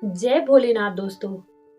जय भोलेनाथ दोस्तों।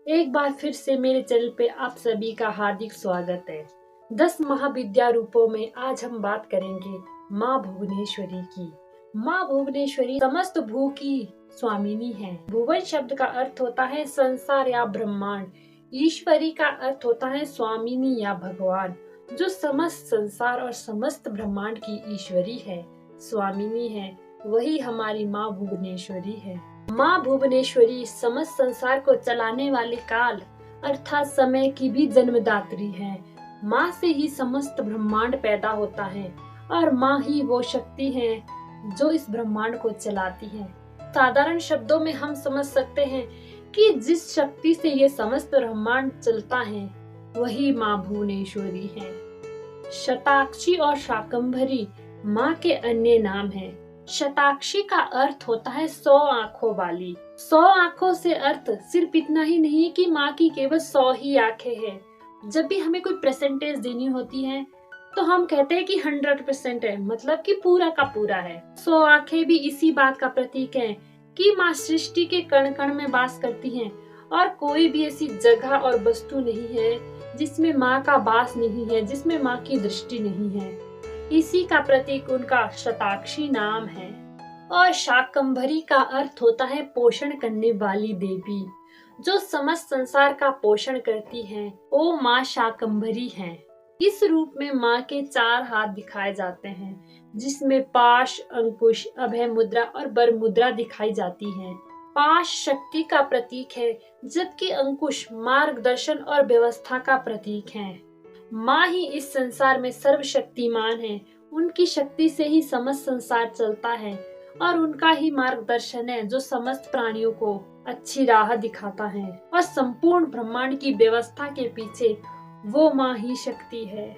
एक बार फिर से मेरे चैनल पे आप सभी का हार्दिक स्वागत है। 10 महाविद्या रूपों में आज हम बात करेंगे माँ भुवनेश्वरी की। माँ भुवनेश्वरी समस्त भू की स्वामिनी है। भुवन शब्द का अर्थ होता है संसार या ब्रह्मांड। ईश्वरी का अर्थ होता है स्वामिनी या भगवान, जो समस्त संसार और समस्त ब्रह्मांड की ईश्वरी है, स्वामिनी है। वही हमारी माँ भुवनेश्वरी है। माँ भुवनेश्वरी समस्त संसार को चलाने वाले काल अर्थात समय की भी जन्मदात्री है। माँ से ही समस्त ब्रह्मांड पैदा होता है और माँ ही वो शक्ति है जो इस ब्रह्मांड को चलाती है। साधारण शब्दों में हम समझ सकते हैं कि जिस शक्ति से ये समस्त ब्रह्मांड चलता है वही माँ भुवनेश्वरी है। शताक्षी और शाकंभरी माँ के अन्य नाम हैं। शताक्षी का अर्थ होता है 100 आंखों वाली। 100 आंखों से अर्थ सिर्फ इतना ही नहीं है कि माँ की केवल 100 ही आंखें हैं। जब भी हमें कोई परसेंटेज देनी होती है तो हम कहते हैं कि 100% है, मतलब कि पूरा का पूरा है। 100 आंखें भी इसी बात का प्रतीक है कि माँ सृष्टि के कण कण में वास करती हैं और कोई भी ऐसी जगह और वस्तु नहीं है जिसमें माँ का वास नहीं है, जिसमें माँ की दृष्टि नहीं है। इसी का प्रतीक उनका शताक्षी नाम है। और शाकंभरी का अर्थ होता है पोषण करने वाली देवी, जो समस्त संसार का पोषण करती है। वो माँ शाकंभरी है। इस रूप में माँ के 4 हाथ दिखाए जाते हैं, जिसमें पाश, अंकुश, अभय मुद्रा और बर मुद्रा दिखाई जाती है। पाश शक्ति का प्रतीक है, जबकि अंकुश मार्गदर्शन और व्यवस्था का प्रतीक है। माँ ही इस संसार में सर्वशक्तिमान है। उनकी शक्ति से ही समस्त संसार चलता है और उनका ही मार्गदर्शन है जो समस्त प्राणियों को अच्छी राह दिखाता है। और संपूर्ण ब्रह्मांड की व्यवस्था के पीछे वो माँ ही शक्ति है।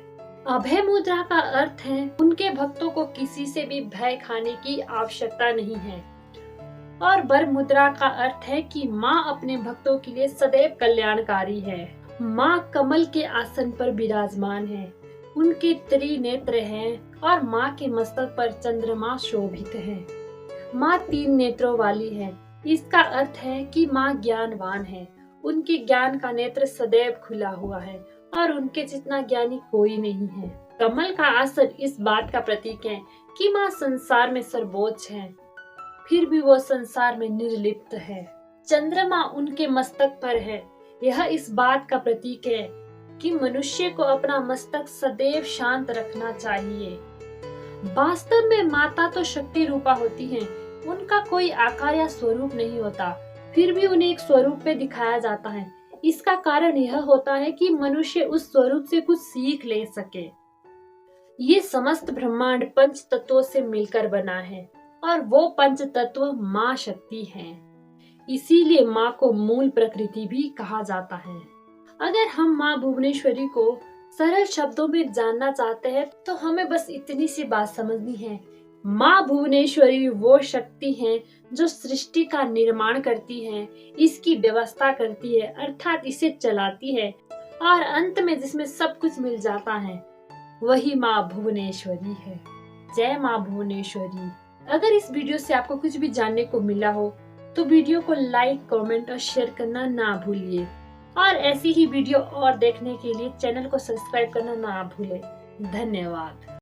अभय मुद्रा का अर्थ है उनके भक्तों को किसी से भी भय खाने की आवश्यकता नहीं है। और बर मुद्रा का अर्थ है कि माँ अपने भक्तों के लिए सदैव कल्याणकारी है। माँ कमल के आसन पर विराजमान है। उनके त्रिनेत्र हैं और माँ के मस्तक पर चंद्रमा शोभित है। माँ 3 नेत्रों वाली है। इसका अर्थ है कि माँ ज्ञानवान है। उनके ज्ञान का नेत्र सदैव खुला हुआ है और उनके जितना ज्ञानी कोई नहीं है। कमल का आसन इस बात का प्रतीक है कि माँ संसार में सर्वोच्च है, फिर भी वो संसार में निर्लिप्त है। चंद्रमा उनके मस्तक पर है। यह इस बात का प्रतीक है कि मनुष्य को अपना मस्तक सदैव शांत रखना चाहिए। वास्तव में माता तो शक्ति रूपा होती हैं। उनका कोई आकार या स्वरूप नहीं होता, फिर भी उन्हें एक स्वरूप में दिखाया जाता है। इसका कारण यह होता है कि मनुष्य उस स्वरूप से कुछ सीख ले सके। ये समस्त ब्रह्मांड पंच तत्वों से मिलकर बना है और वो पंच तत्व माँ शक्ति है। इसीलिए माँ को मूल प्रकृति भी कहा जाता है। अगर हम माँ भुवनेश्वरी को सरल शब्दों में जानना चाहते हैं तो हमें बस इतनी सी बात समझनी है। माँ भुवनेश्वरी वो शक्ति है जो सृष्टि का निर्माण करती है, इसकी व्यवस्था करती है अर्थात इसे चलाती है और अंत में जिसमें सब कुछ मिल जाता है वही माँ भुवनेश्वरी है। जय माँ भुवनेश्वरी। अगर इस वीडियो से आपको कुछ भी जानने को मिला हो तो वीडियो को लाइक, कमेंट और शेयर करना ना भूलिए। और ऐसी ही वीडियो और देखने के लिए चैनल को सब्सक्राइब करना ना भूलें। धन्यवाद।